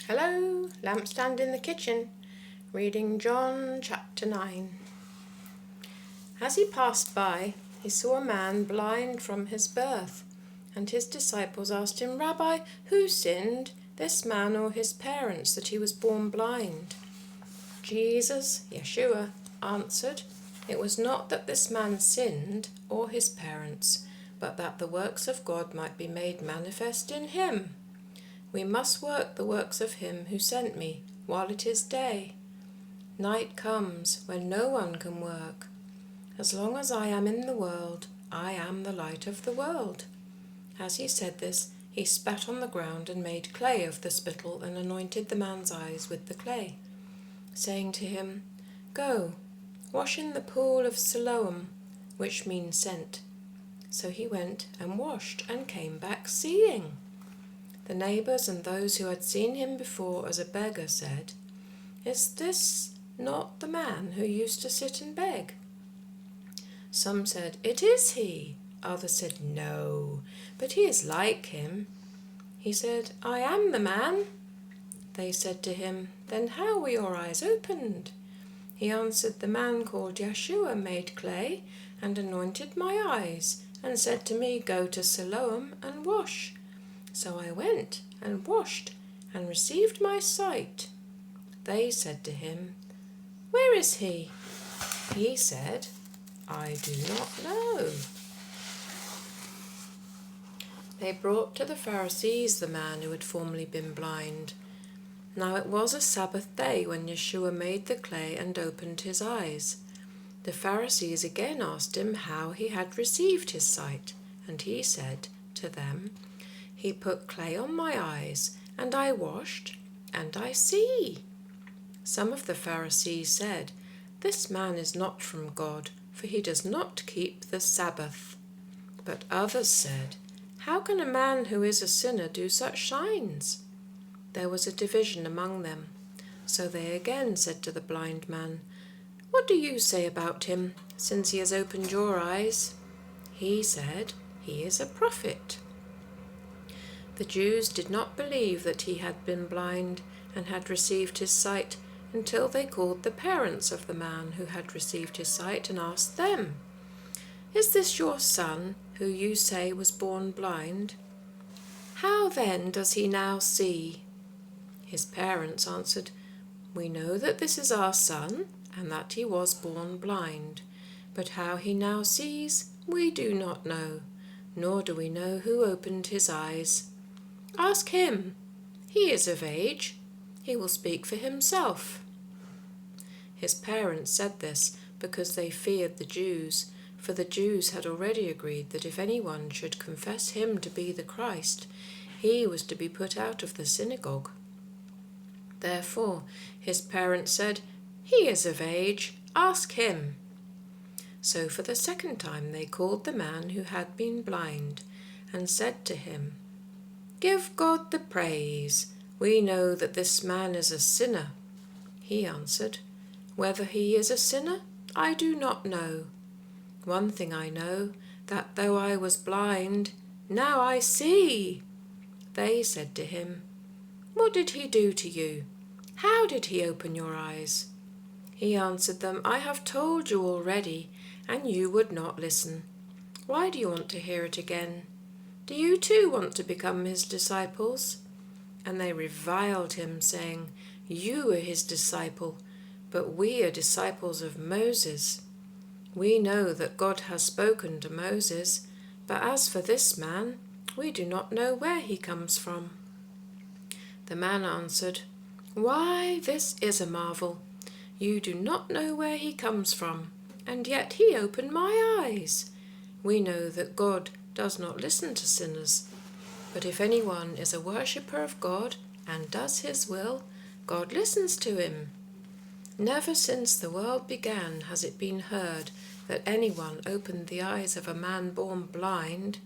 Hello, lampstand in the kitchen, reading John chapter 9. As he passed by, he saw a man blind from his birth, and his disciples asked him, "Rabbi, who sinned, this man or his parents, that he was born blind?" Jesus, Yeshua, answered, "It was not that this man sinned or his parents, but that the works of God might be made manifest in him. We must work the works of him who sent me while it is day. Night comes when no one can work. As long as I am in the world, I am the light of the world." As he said this, he spat on the ground and made clay of the spittle and anointed the man's eyes with the clay, saying to him, "Go, wash in the pool of Siloam," which means sent. So he went and washed and came back seeing. The neighbours and those who had seen him before as a beggar said, "Is this not the man who used to sit and beg?" Some said, "It is he." Others said, "No, but he is like him." He said, "I am the man." They said to him, "Then how were your eyes opened?" He answered, "The man called Yeshua made clay and anointed my eyes and said to me, 'Go to Siloam and wash.' So I went and washed and received my sight." They said to him, "Where is he?" He said, "I do not know." They brought to the Pharisees the man who had formerly been blind. Now it was a Sabbath day when Yeshua made the clay and opened his eyes. The Pharisees again asked him how he had received his sight, and he said to them, "He put clay on my eyes, and I washed, and I see." Some of the Pharisees said, "This man is not from God, for he does not keep the Sabbath." But others said, "How can a man who is a sinner do such signs?" There was a division among them. So they again said to the blind man, "What do you say about him, since he has opened your eyes?" He said, "He is a prophet." The Jews did not believe that he had been blind and had received his sight until they called the parents of the man who had received his sight and asked them, "Is this your son, who you say was born blind? How then does he now see?" His parents answered, "We know that this is our son and that he was born blind, but how he now sees we do not know, nor do we know who opened his eyes. Ask him. He is of age. He will speak for himself." His parents said this because they feared the Jews, for the Jews had already agreed that if anyone should confess him to be the Christ, he was to be put out of the synagogue. Therefore his parents said, "He is of age. Ask him." So for the second time they called the man who had been blind and said to him, "Give God the praise. We know that this man is a sinner." He answered, "Whether he is a sinner, I do not know. One thing I know, that though I was blind, now I see." They said to him, "What did he do to you? How did he open your eyes?" He answered them, "I have told you already, and you would not listen. Why do you want to hear it again? Do you too want to become his disciples?" And they reviled him, saying, "You are his disciple, but we are disciples of Moses. We know that God has spoken to Moses, but as for this man, we do not know where he comes from." The man answered, "Why, this is a marvel. You do not know where he comes from, and yet he opened my eyes. We know that God does not listen to sinners, but if anyone is a worshipper of God and does his will, God listens to him. Never since the world began has it been heard that anyone opened the eyes of a man born blind.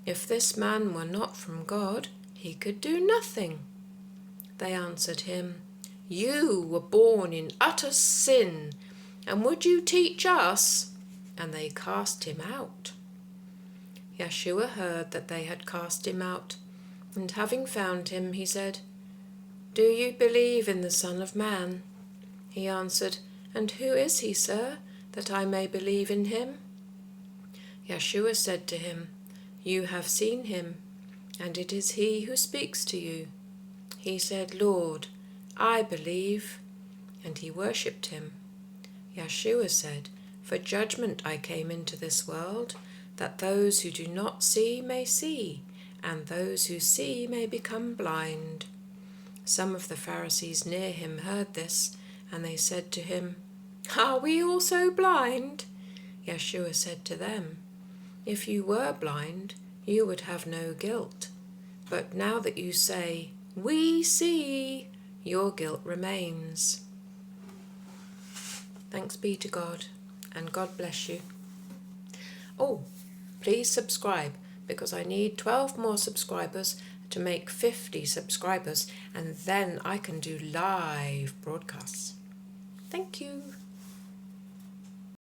If this man were not from God, he could do nothing." They answered him, "You were born in utter sin, and would you teach us?" And they cast him out. Yeshua heard that they had cast him out, and having found him, he said, "Do you believe in the Son of Man?" He answered, "And who is he, sir, that I may believe in him?" Yeshua said to him, "You have seen him, and it is he who speaks to you." He said, "Lord, I believe," and he worshipped him. Yeshua said, "For judgment I came into this world, that those who do not see may see, and those who see may become blind." Some of the Pharisees near him heard this, and they said to him, "Are we also blind?" Yeshua said to them, "If you were blind, you would have no guilt. But now that you say, 'We see,' your guilt remains." Thanks be to God, and God bless you. Oh, please subscribe, because I need 12 more subscribers to make 50 subscribers, and then I can do live broadcasts. Thank you.